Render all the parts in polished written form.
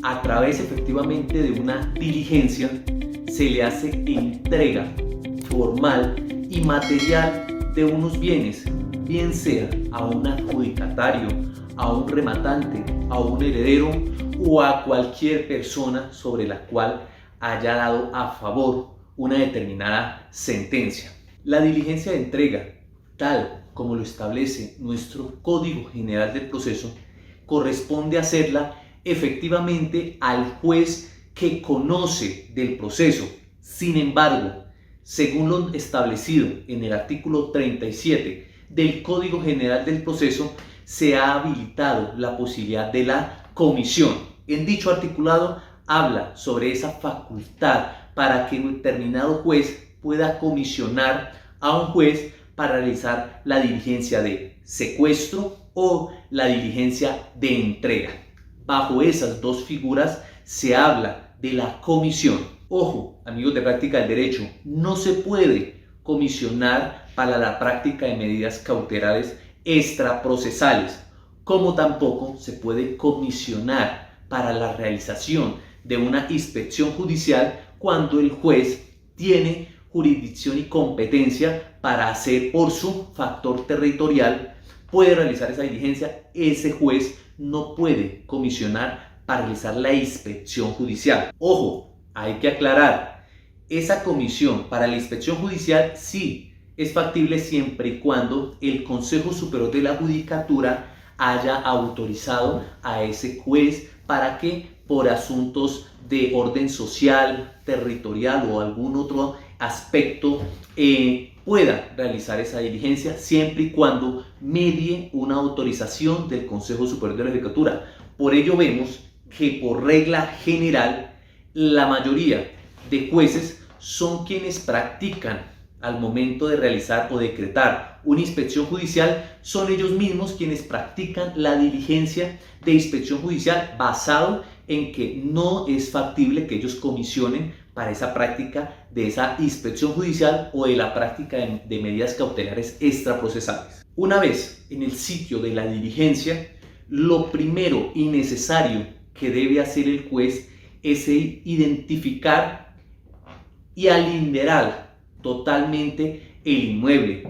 a través efectivamente de una diligencia, se le hace entrega formal y material de unos bienes, bien sea a un adjudicatario, a un rematante, a un heredero o a cualquier persona sobre la cual haya dado a favor una determinada sentencia. La diligencia de entrega, tal como lo establece nuestro Código General del Proceso, corresponde hacerla efectivamente al juez que conoce del proceso. Sin embargo, según lo establecido en el artículo 37 del Código General del Proceso, se ha habilitado la posibilidad de la comisión. En dicho articulado habla sobre esa facultad para que un determinado juez pueda comisionar a un juez para realizar la diligencia de secuestro o la diligencia de entrega. Bajo esas dos figuras se habla de la comisión. Ojo, amigos de práctica del derecho, no se puede comisionar para la práctica de medidas cautelares extraprocesales, como tampoco se puede comisionar para la realización de una inspección judicial cuando el juez tiene jurisdicción y competencia para hacer por su factor territorial, puede realizar esa diligencia. Ese juez no puede comisionar para realizar la inspección judicial. Ojo, hay que aclarar, esa comisión para la inspección judicial sí es factible siempre y cuando el Consejo Superior de la Judicatura haya autorizado a ese juez para que por asuntos de orden social, territorial o algún otro aspecto pueda realizar esa diligencia, siempre y cuando medie una autorización del Consejo Superior de la Judicatura. Por ello vemos que por regla general la mayoría de jueces son quienes practican al momento de realizar o decretar una inspección judicial, son ellos mismos quienes practican la diligencia de inspección judicial basado en que no es factible que ellos comisionen para esa práctica de esa inspección judicial o de la práctica de medidas cautelares extraprocesales. Una vez en el sitio de la diligencia, lo primero y necesario que debe hacer el juez es identificar y alinear totalmente el inmueble.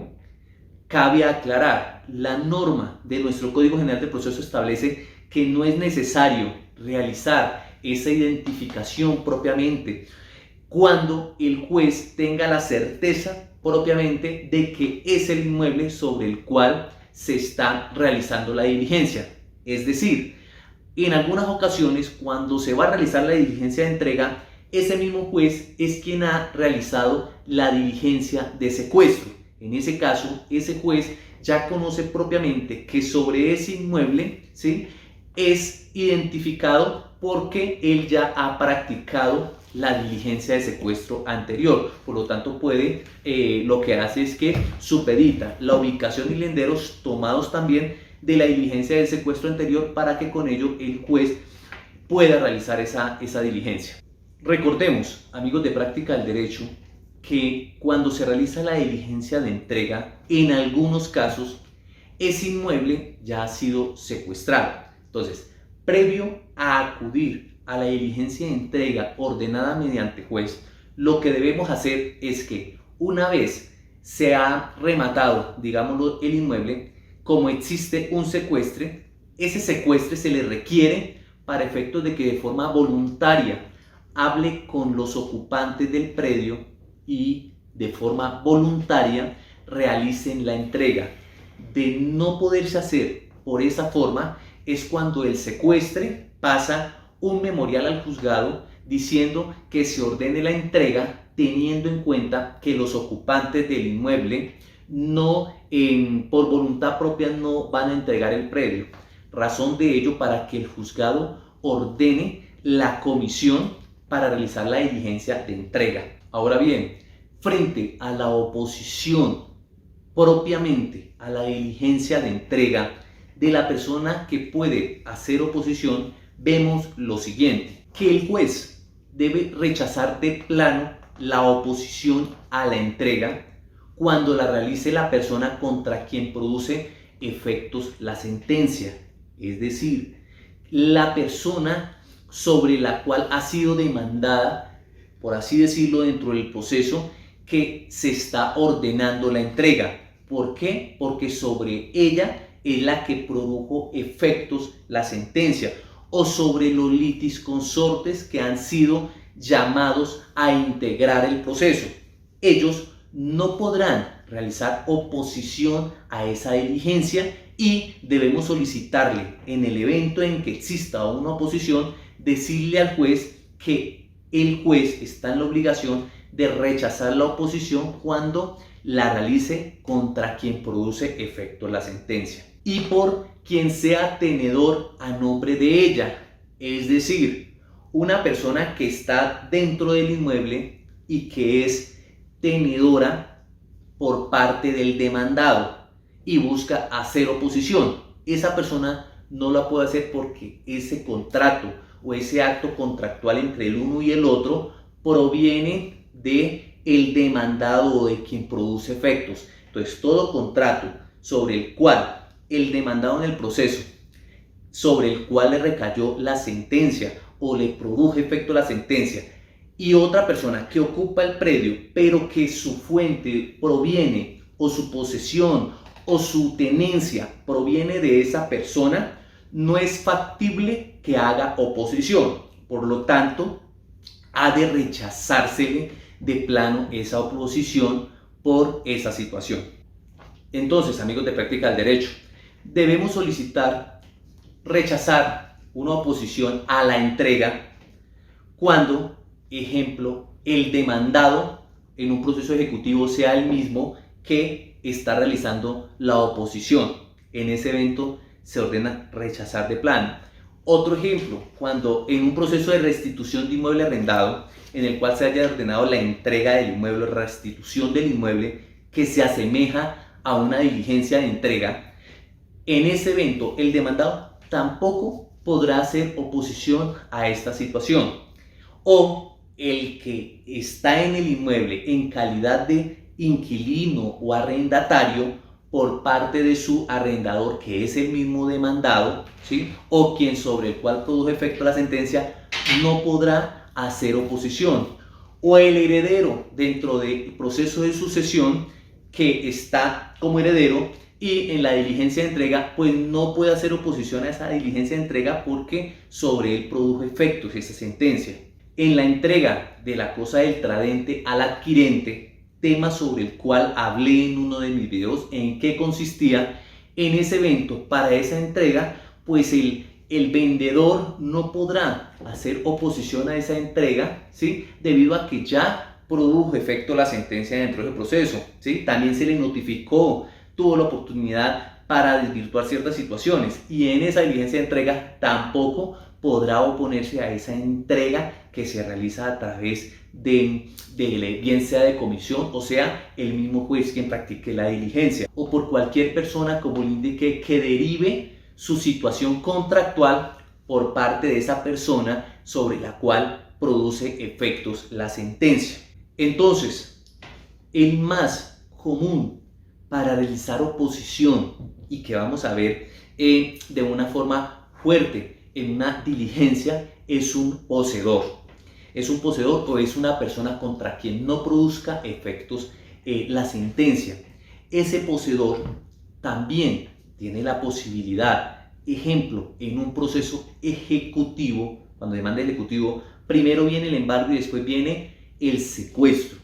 Cabe aclarar, la norma de nuestro Código General del Proceso establece que no es necesario realizar esa identificación propiamente cuando el juez tenga la certeza propiamente de que es el inmueble sobre el cual se está realizando la diligencia. Es decir, en algunas ocasiones cuando se va a realizar la diligencia de entrega, ese mismo juez es quien ha realizado la diligencia de secuestro. En ese caso, ese juez ya conoce propiamente que sobre ese inmueble, ¿sí?, es identificado porque él ya ha practicado la diligencia de secuestro anterior. Por lo tanto, lo que hace es que supedita la ubicación y linderos tomados también de la diligencia del secuestro anterior para que con ello el juez pueda realizar esa diligencia. Recordemos, amigos de práctica del derecho, que cuando se realiza la diligencia de entrega, en algunos casos, ese inmueble ya ha sido secuestrado. Entonces, previo a acudir a la diligencia de entrega ordenada mediante juez, lo que debemos hacer es que una vez se ha rematado, digámoslo, el inmueble, como existe un secuestre, ese secuestre se le requiere para efectos de que de forma voluntaria hable con los ocupantes del predio y de forma voluntaria realicen la entrega. De no poderse hacer por esa forma es cuando el secuestre pasa un memorial al juzgado diciendo que se ordene la entrega teniendo en cuenta que los ocupantes del inmueble por voluntad propia no van a entregar el predio. Razón de ello para que el juzgado ordene la comisión para realizar la diligencia de entrega. Ahora bien, frente a la oposición propiamente a la diligencia de entrega de la persona que puede hacer oposición, vemos lo siguiente, que el juez debe rechazar de plano la oposición a la entrega cuando la realice la persona contra quien produce efectos la sentencia, es decir, la persona sobre la cual ha sido demandada, por así decirlo, dentro del proceso que se está ordenando la entrega. ¿Por qué? Porque sobre ella es la que produjo efectos la sentencia, o sobre los litisconsortes que han sido llamados a integrar el proceso. Ellos no podrán realizar oposición a esa diligencia y debemos solicitarle, en el evento en que exista una oposición, decirle al juez que el juez está en la obligación de rechazar la oposición cuando la realice contra quien produce efecto la sentencia y por quien sea tenedor a nombre de ella, es decir, una persona que está dentro del inmueble y que es tenedora por parte del demandado y busca hacer oposición. Esa persona no la puede hacer porque ese contrato o ese acto contractual entre el uno y el otro proviene de el demandado o de quien produce efectos. Entonces, todo contrato sobre el cual el demandado en el proceso, sobre el cual le recayó la sentencia o le produjo efecto la sentencia, y otra persona que ocupa el predio, pero que su fuente proviene, o su posesión, o su tenencia proviene de esa persona, no es factible que haga oposición. Por lo tanto, ha de rechazársele de plano esa oposición por esa situación. Entonces, amigos de Práctica del Derecho, debemos solicitar rechazar una oposición a la entrega cuando, ejemplo, el demandado en un proceso ejecutivo sea el mismo que está realizando la oposición. En ese evento se ordena rechazar de plano. Otro ejemplo, cuando en un proceso de restitución de inmueble arrendado, en el cual se haya ordenado la entrega del inmueble, restitución del inmueble, que se asemeja a una diligencia de entrega, en ese evento el demandado tampoco podrá hacer oposición a esta situación. O el que está en el inmueble en calidad de inquilino o arrendatario por parte de su arrendador, que es el mismo demandado, ¿sí?, o quien sobre el cual produjo efecto la sentencia, no podrá hacer oposición. O el heredero dentro del proceso de sucesión, que está como heredero y en la diligencia de entrega, pues no puede hacer oposición a esa diligencia de entrega porque sobre él produjo efectos esa sentencia. En la entrega de la cosa del tradente al adquirente, tema sobre el cual hablé en uno de mis videos, en qué consistía, en ese evento, para esa entrega, pues el vendedor no podrá hacer oposición a esa entrega, ¿sí?, debido a que ya produjo efecto la sentencia dentro del proceso, ¿sí? También se le notificó, tuvo la oportunidad para desvirtuar ciertas situaciones, y en esa diligencia de entrega tampoco podrá oponerse a esa entrega que se realiza a través de bien sea de comisión, o sea, el mismo juez quien practique la diligencia, o por cualquier persona, como le indiqué, que derive su situación contractual por parte de esa persona sobre la cual produce efectos la sentencia. Entonces, el más común para realizar oposición, y que vamos a ver de una forma fuerte en una diligencia, es un poseedor. Es un poseedor o es una persona contra quien no produzca efectos la sentencia. Ese poseedor también tiene la posibilidad, ejemplo, en un proceso ejecutivo, cuando demanda el ejecutivo, primero viene el embargo y después viene el secuestro.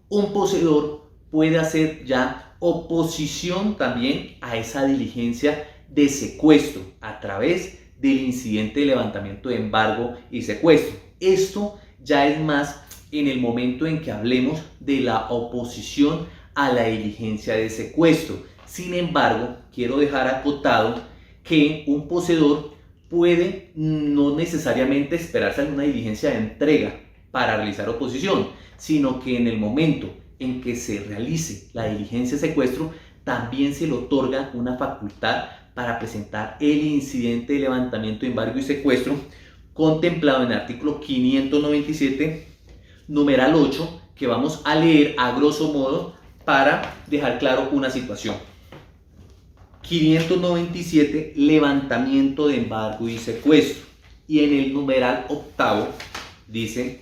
Un poseedor puede hacer ya oposición también a esa diligencia de secuestro a través del incidente de levantamiento de embargo y secuestro. Esto ya es más en el momento en que hablemos de la oposición a la diligencia de secuestro. Sin embargo, quiero dejar acotado que un poseedor puede no necesariamente esperarse a una diligencia de entrega para realizar oposición, sino que en el momento en que se realice la diligencia de secuestro, también se le otorga una facultad para presentar el incidente de levantamiento de embargo y secuestro contemplado en el artículo 597, numeral 8, que vamos a leer a grosso modo para dejar claro una situación. 597, levantamiento de embargo y secuestro. Y en el numeral octavo dice: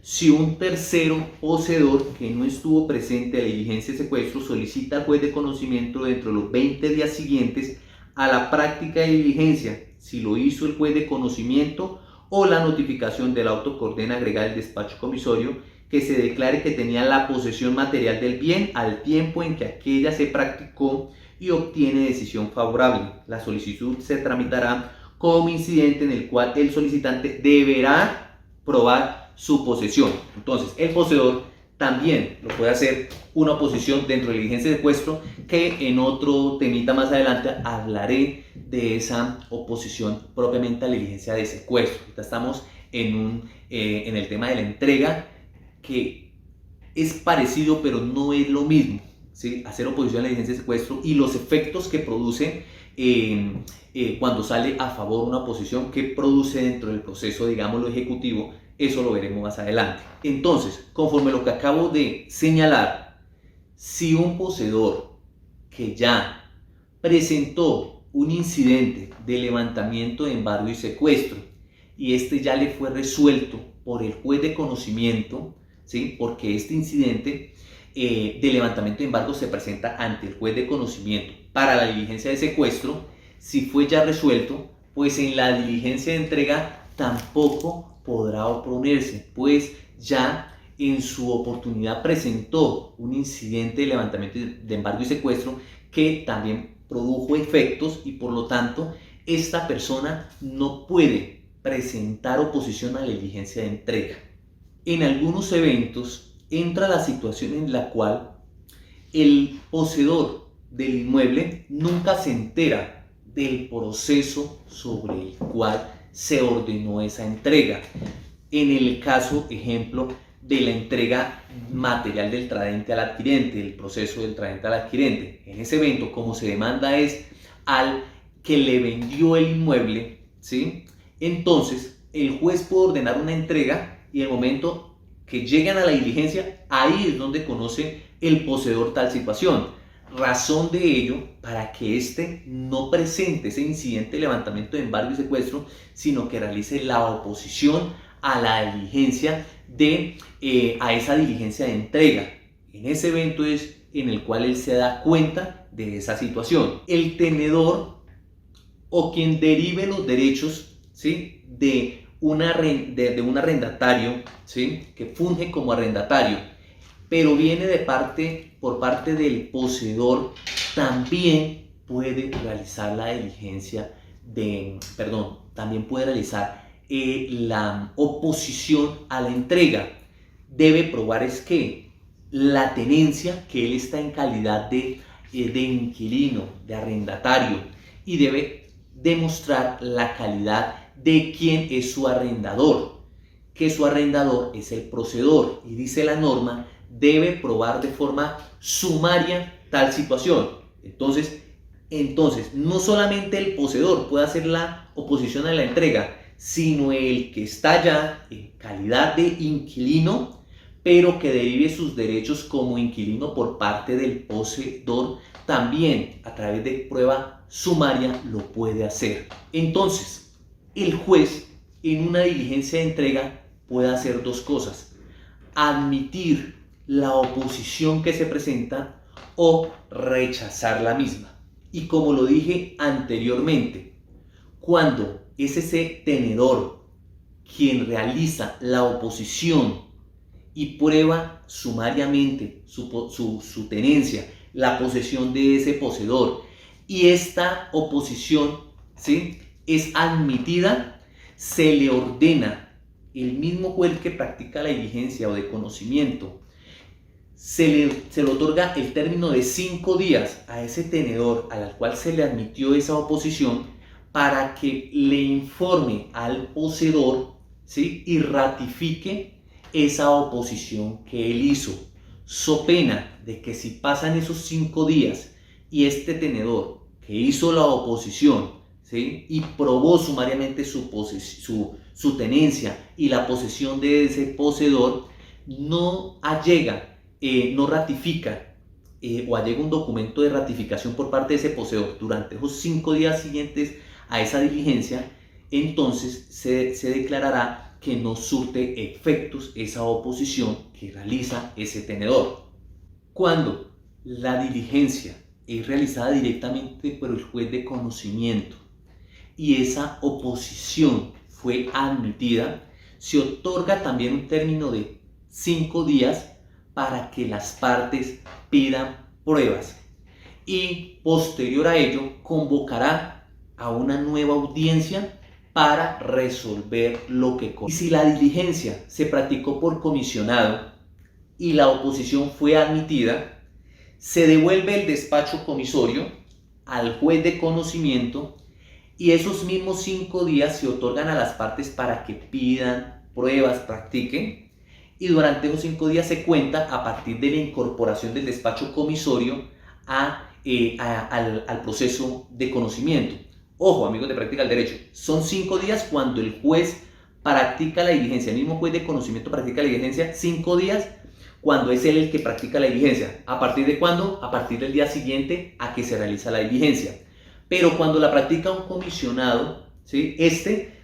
si un tercero poseedor que no estuvo presente a la diligencia de secuestro solicita al juez de conocimiento dentro de los 20 días siguientes a la práctica de diligencia, si lo hizo el juez de conocimiento o la notificación del auto que ordena agregar el despacho comisorio, que se declare que tenía la posesión material del bien al tiempo en que aquella se practicó y obtiene decisión favorable. La solicitud se tramitará como incidente en el cual el solicitante deberá probar su posesión. Entonces, el poseedor también lo puede hacer una oposición dentro de la diligencia de secuestro, que en otro temita más adelante hablaré de esa oposición propiamente a la diligencia de secuestro. Ahorita estamos en el tema de la entrega, que es parecido pero no es lo mismo, ¿sí? Hacer oposición a la diligencia de secuestro y los efectos que produce cuando sale a favor una oposición, que produce dentro del proceso, digámoslo, ejecutivo. Eso lo veremos más adelante. Entonces, conforme a lo que acabo de señalar, si un poseedor que ya presentó un incidente de levantamiento de embargo y secuestro y este ya le fue resuelto por el juez de conocimiento, ¿sí? Porque este incidente de levantamiento de embargo se presenta ante el juez de conocimiento para la diligencia de secuestro. Si fue ya resuelto, pues en la diligencia de entrega tampoco podrá oponerse, pues ya en su oportunidad presentó un incidente de levantamiento de embargo y secuestro que también produjo efectos, y por lo tanto esta persona no puede presentar oposición a la diligencia de entrega. En algunos eventos entra la situación en la cual el poseedor del inmueble nunca se entera del proceso sobre el cual se ordenó esa entrega. En el caso, ejemplo, de la entrega material del tradente al adquirente, el proceso del tradente al adquirente. En ese evento, como se demanda es al que le vendió el inmueble, ¿sí? Entonces, el juez puede ordenar una entrega, y en el momento que llegan a la diligencia, ahí es donde conoce el poseedor tal situación. Razón de ello para que éste no presente ese incidente de levantamiento de embargo y secuestro, sino que realice la oposición a la diligencia a esa diligencia de entrega. En ese evento es en el cual él se da cuenta de esa situación. El tenedor o quien derive los derechos, ¿sí?, de un arrendatario, ¿sí?, que funge como arrendatario, pero viene por parte del poseedor, también puede realizar la diligencia también puede realizar la oposición a la entrega. Debe probar es que la tenencia, que él está en calidad de inquilino, de arrendatario, y debe demostrar la calidad de quien es su arrendador, que su arrendador es el poseedor, y dice la norma, debe probar de forma sumaria tal situación. Entonces, no solamente el poseedor puede hacer la oposición a la entrega, sino el que está ya en calidad de inquilino, pero que derive sus derechos como inquilino por parte del poseedor, también a través de prueba sumaria lo puede hacer. Entonces, el juez en una diligencia de entrega puede hacer dos cosas: admitir la oposición que se presenta o rechazar la misma. Y como lo dije anteriormente, cuando es ese tenedor quien realiza la oposición y prueba sumariamente su tenencia, la posesión de ese poseedor, y esta oposición, ¿sí?, es admitida, se le ordena, el mismo juez que practica la diligencia o de conocimiento, se le otorga el término de 5 días a ese tenedor al cual se le admitió esa oposición, para que le informe al poseedor, ¿sí?, y ratifique esa oposición que él hizo, so pena de que si pasan esos 5 días y este tenedor que hizo la oposición, ¿sí?, y probó sumariamente su tenencia y la posesión de ese poseedor, no ratifica o allega un documento de ratificación por parte de ese poseedor durante esos 5 días siguientes a esa diligencia, entonces se declarará que no surte efectos esa oposición que realiza ese tenedor. Cuando la diligencia es realizada directamente por el juez de conocimiento y esa oposición fue admitida, se otorga también un término de 5 días para que las partes pidan pruebas y posterior a ello convocará a una nueva audiencia para resolver lo que corresponde. Y si la diligencia se practicó por comisionado y la oposición fue admitida, se devuelve el despacho comisorio al juez de conocimiento y esos mismos 5 días se otorgan a las partes para que pidan pruebas, practiquen, y durante esos 5 días se cuenta a partir de la incorporación del despacho comisorio al proceso de conocimiento. Ojo, amigos de Práctica del Derecho, son 5 días cuando el juez practica la diligencia, el mismo juez de conocimiento practica la diligencia, 5 días cuando es él el que practica la diligencia. ¿A partir de cuándo? A partir del día siguiente a que se realiza la diligencia. Pero cuando la practica un comisionado, ¿sí?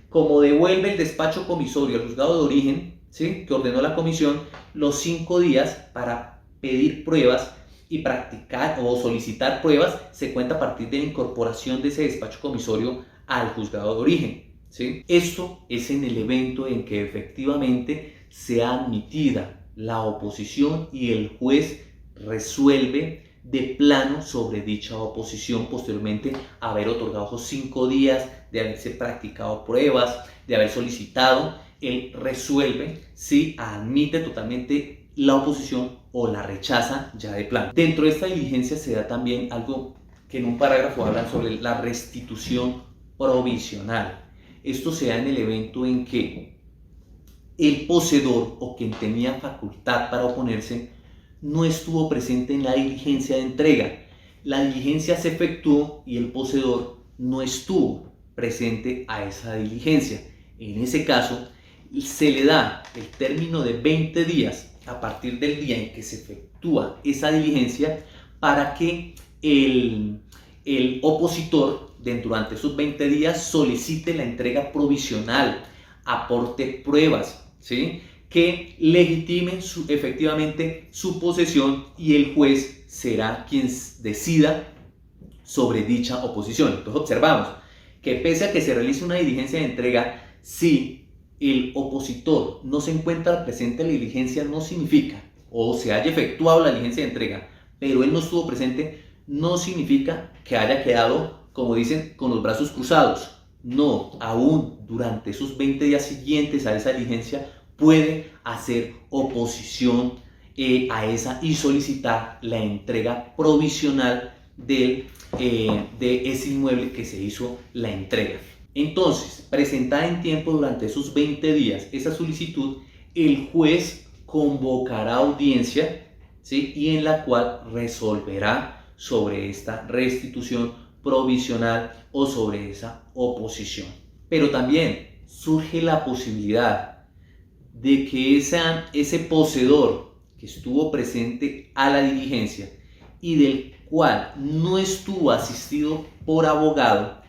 Como devuelve el despacho comisorio al juzgado de origen, ¿sí? Que ordenó la comisión, los 5 días para pedir pruebas y practicar o solicitar pruebas se cuenta a partir de la incorporación de ese despacho comisorio al juzgado de origen, ¿sí? Esto es en el evento en que efectivamente sea admitida la oposición y el juez resuelve de plano sobre dicha oposición, posteriormente haber otorgado esos 5 días, de haberse practicado pruebas, de haber solicitado, él resuelve si admite totalmente la oposición o la rechaza ya de plano. Dentro de esta diligencia se da también algo que en un parágrafo hablan sobre la restitución provisional. Esto se da en el evento en que el poseedor o quien tenía facultad para oponerse no estuvo presente en la diligencia de entrega. La diligencia se efectuó y el poseedor no estuvo presente a esa diligencia. En ese caso, se le da el término de 20 días a partir del día en que se efectúa esa diligencia para que el opositor, durante esos 20 días, solicite la entrega provisional, aporte pruebas, ¿sí? Que legitimen efectivamente su posesión y el juez será quien decida sobre dicha oposición. Entonces observamos que pese a que se realice una diligencia de entrega, si el opositor no se encuentra presente en la diligencia, no significa, o se haya efectuado la diligencia de entrega, pero él no estuvo presente, no significa que haya quedado, como dicen, con los brazos cruzados. No, aún durante esos 20 días siguientes a esa diligencia puede hacer oposición a esa y solicitar la entrega provisional de ese inmueble que se hizo la entrega. Entonces, presentada en tiempo durante esos 20 días esa solicitud, el juez convocará audiencia, ¿sí? Y en la cual resolverá sobre esta restitución provisional o sobre esa oposición. Pero también surge la posibilidad de que ese poseedor que estuvo presente a la diligencia y del cual no estuvo asistido por abogado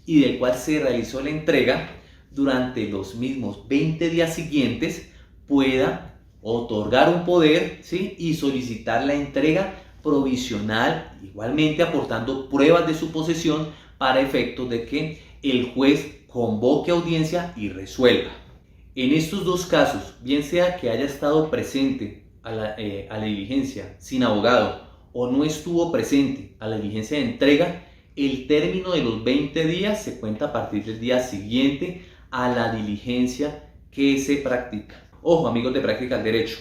y del cual se realizó la entrega, durante los mismos 20 días siguientes pueda otorgar un poder, ¿sí? Y solicitar la entrega provisional, igualmente aportando pruebas de su posesión para efectos de que el juez convoque audiencia y resuelva. En estos dos casos, bien sea que haya estado presente a la diligencia sin abogado o no estuvo presente a la diligencia de entrega, el término de los 20 días se cuenta a partir del día siguiente a la diligencia que se practica. Ojo, amigos de Práctica del Derecho,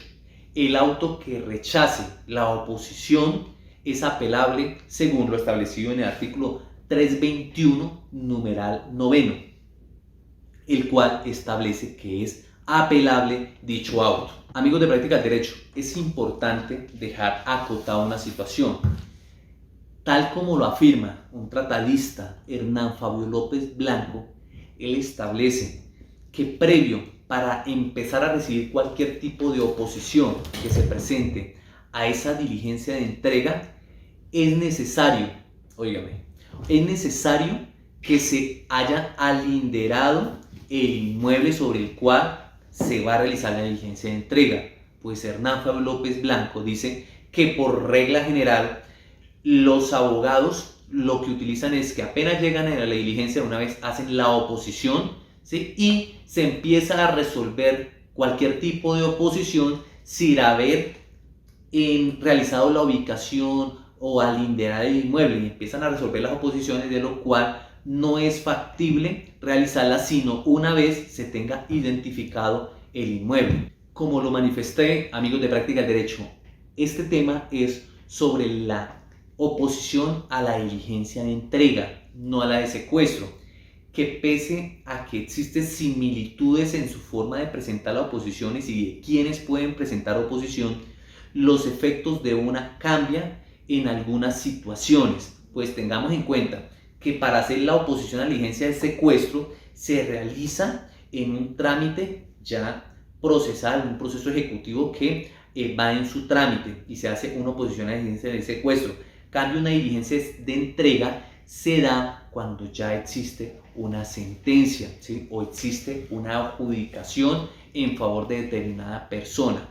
el auto que rechace la oposición es apelable según lo establecido en el artículo 321, numeral 9, el cual establece que es apelable dicho auto. Amigos de Práctica del Derecho, es importante dejar acotada una situación. Tal como lo afirma un tratadista, Hernán Fabio López Blanco, él establece que previo para empezar a recibir cualquier tipo de oposición que se presente a esa diligencia de entrega, es necesario que se haya alinderado el inmueble sobre el cual se va a realizar la diligencia de entrega. Pues Hernán Fabio López Blanco dice que por regla general los abogados lo que utilizan es que apenas llegan a la diligencia, una vez hacen la oposición, ¿sí? Y se empieza a resolver cualquier tipo de oposición sin haber realizado la ubicación o alinderar el inmueble, y empiezan a resolver las oposiciones, de lo cual no es factible realizarlas sino una vez se tenga identificado el inmueble. Como lo manifesté, amigos de Práctica del Derecho, este tema es sobre la oposición a la diligencia de entrega, no a la de secuestro, que pese a que existen similitudes en su forma de presentar las oposiciones y de quienes pueden presentar oposición, los efectos de una cambian en algunas situaciones. Pues tengamos en cuenta que para hacer la oposición a la diligencia de secuestro se realiza en un trámite ya procesal, un proceso ejecutivo que va en su trámite y se hace una oposición a la diligencia de secuestro. Cambio, una diligencia de entrega se da cuando ya existe una sentencia, ¿sí? O existe una adjudicación en favor de determinada persona.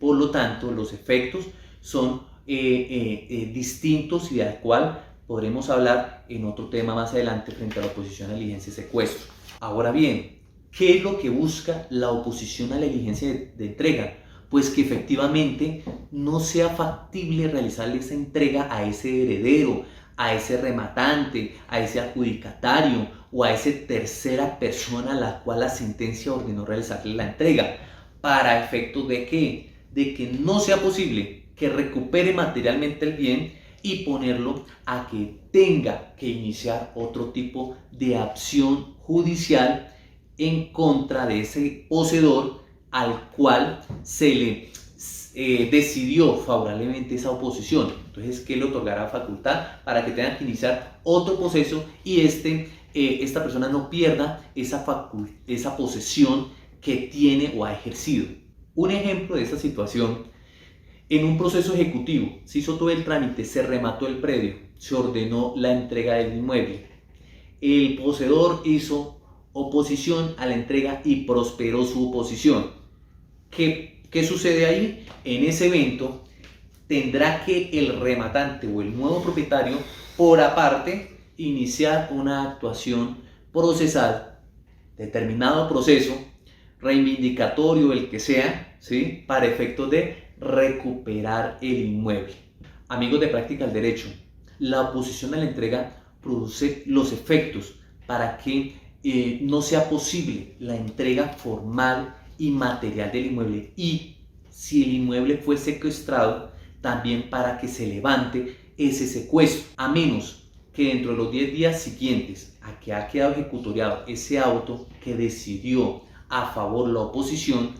Por lo tanto, los efectos son distintos y del cual podremos hablar en otro tema más adelante frente a la oposición a la diligencia de secuestro. Ahora bien, ¿qué es lo que busca la oposición a la diligencia de entrega? Pues que efectivamente no sea factible realizarle esa entrega a ese heredero, a ese rematante, a ese adjudicatario o a esa tercera persona a la cual la sentencia ordenó realizarle la entrega. ¿Para efectos de qué? De que no sea posible que recupere materialmente el bien y ponerlo a que tenga que iniciar otro tipo de acción judicial en contra de ese poseedor al cual se le decidió favorablemente esa oposición. Entonces, ¿qué le otorgará facultad para que tenga que iniciar otro proceso y esta persona no pierda esa posesión que tiene o ha ejercido? Un ejemplo de esta situación: en un proceso ejecutivo se hizo todo el trámite, se remató el predio, se ordenó la entrega del inmueble, el poseedor hizo oposición a la entrega y prosperó su oposición. ¿Qué sucede ahí? En ese evento tendrá que el rematante o el nuevo propietario por aparte iniciar una actuación procesal, determinado proceso reivindicatorio, el que sea, ¿sí? Para efectos de recuperar el inmueble. Amigos de Práctica del Derecho, la oposición a la entrega produce los efectos para que no sea posible la entrega formal y material del inmueble, y si el inmueble fue secuestrado, también para que se levante ese secuestro, a menos que dentro de los 10 días siguientes a que ha quedado ejecutoriado ese auto que decidió a favor la oposición,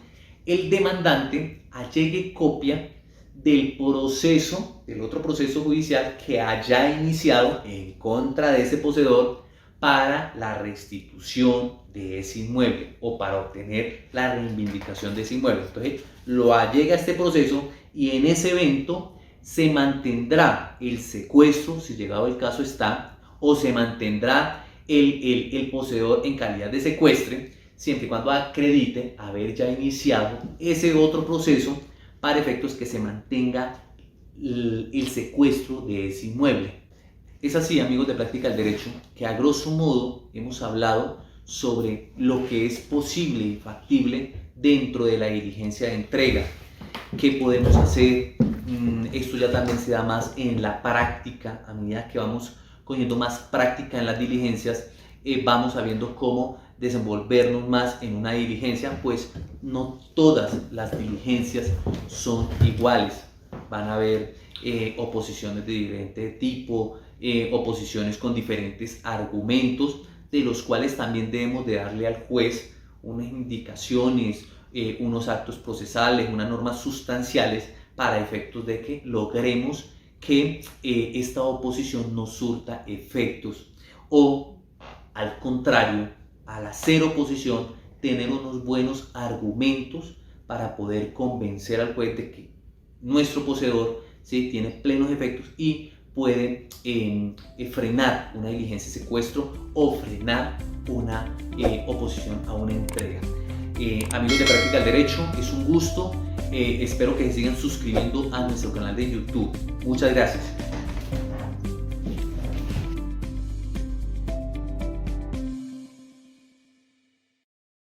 el demandante allegue copia del otro proceso judicial que haya iniciado en contra de ese poseedor para la restitución de ese inmueble o para obtener la reivindicación de ese inmueble. Entonces lo allega a este proceso y en ese evento se mantendrá el secuestro, si llegado el caso está, o se mantendrá el poseedor en calidad de secuestre, siempre y cuando acredite haber ya iniciado ese otro proceso para efectos que se mantenga el secuestro de ese inmueble. Es así, amigos de Práctica del Derecho, que a grosso modo hemos hablado sobre lo que es posible y factible dentro de la diligencia de entrega. ¿Qué podemos hacer? Esto ya también se da más en la práctica. A medida que vamos cogiendo más práctica en las diligencias, vamos sabiendo cómo desenvolvernos más en una diligencia, pues no todas las diligencias son iguales. Van a haber oposiciones de diferente tipo, oposiciones con diferentes argumentos, de los cuales también debemos de darle al juez unas indicaciones, unos actos procesales, unas normas sustanciales para efectos de que logremos que esta oposición no surta efectos, o al contrario, al hacer oposición, tener unos buenos argumentos para poder convencer al juez de que nuestro poseedor, ¿sí?, tiene plenos efectos y pueden frenar una diligencia de secuestro o frenar una oposición a una entrega. Amigos de Práctica del Derecho, es un gusto. Espero que se sigan suscribiendo a nuestro canal de YouTube. Muchas gracias.